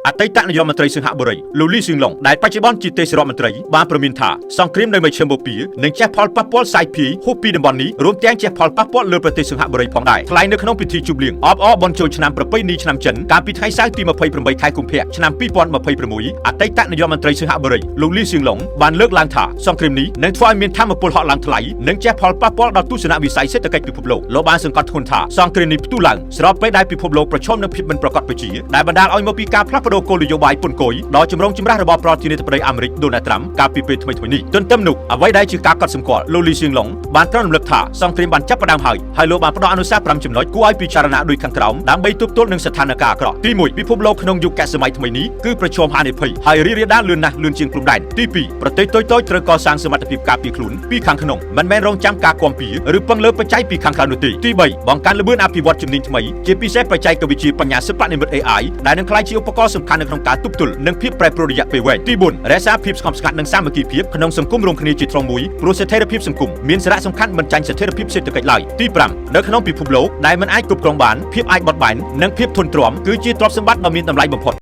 អតីតនាយករដ្ឋមន្ត្រីសិង្ហបុរីលោកលីស៊ឹងឡុងដែលបច្ចុប្បន្នជាទេសរដ្ឋមន្ត្រីបានប្រមានថាសង្គ្រាមនៅមជ្ឈមបូព៌ានឹងជះផលប៉ះពាល់សាយភាយហួសពីតំបន់នេះរួមទាំងជះផលប៉ះពាល់លើប្រទេសសិង្ហបុរីផងដែរថ្លែងនៅក្នុងពិធីជប់លៀងអបអរបុណ្យចូលឆ្នាំប្រពៃណីឆ្នាំចិនកាលពីថ្ងៃសៅរ៍ទី28ខែកុម្ភៈឆ្នាំ2026អតីតនាយករដ្ឋមន្ត្រីសិង្ហបុរីលោកលីស៊ឹងឡុងបានលើកឡើងថាសង្គ្រាមនេះនឹងធ្វើឲ្យមានថាមពលហក់ឡើងថ្លៃនិងជះផលប៉ះពាល់ដល់ទស្សនវិស័យសេដ្ឋកិច្ចពិភពលោកលោកបានសង្កត់ធ្ងន់ថាសង្គ្រាមនេះផ្ទុះឡើងស្របពេលដែលពិភពលោកប្រឈមនឹងភាពមិនប្រកបប្រជាដែលបណ្ដាលឲ្យមកពីការផ្លាស់ប្តូរគោលនយោបាយពន្ធគយដ៏ចម្រូងចម្រាសរបស់ប្រធានាធិបតីអាមេរិកដូណាល់ត្រាំកាលពីពេលថ្មីៗនេះទន្ទឹមនោះអ្វីដែលជាការកត់សម្គាល់លោកលីស៊ឹងឡុងបានត្រាស់រំលឹកថាសង្គ្រាមបានចាប់ផ្ដើមហើយលោកបានផ្ដល់អនុសាសន៍5ចំណុចគួរឲ្យពិចារណាដូចខាងក្រោមដើម្បីទប់ទល់នឹងស្ថានភាពអាក្រក់ទី1ពិភពលោកក្នុងយុគសម័យថ្មីនេះគឺប្រឈមហានិភ័យហើយរីករាលដាលលឿនណាស់លឿនជាងព្រំដែនទី2ប្រទេសតូចៗត្រូវកសាងសមត្ថភាពការពារខ្លួនពីខាងក្នុងមិនមែនរងចាំការគាំពារឬពឹងលើបច្ច័យពីខាងក្រៅនោះទេទី3បង្កើនល្បឿនអភិវឌ្ឍជំនាញថ្មីជាពិសេសបច្ចេកវិទ្យាបញ្ញាសិប្បនិម្មិត AI ដែលនឹងក្លាយជាឧបករណ៍សំខាន់នៅក្នុងការទប់ទល់នឹងភាពប្រែប្រួលរយៈពេលវែងទី4រក្សាភាពស្ងប់ស្ងាត់និងសាមគ្គីភាពក្នុងសង្គមរួមគ្នាជាធ្លុងមួយព្រោះស្ថិរភាពសង្គមមានសារៈសំខាន់មិនចាញ់ស្ថិរភាពសេដ្ឋកិច្ចឡើយទី5នៅក្នុងពិភពលោកដែលមិនអាចគ្រប់គ្រងបានភាពអាចបត់បែននិងភាពធន់ទ្រាំគឺជាទ្រព្យសម្បត្តិដ៏មានតម្លៃបំផុត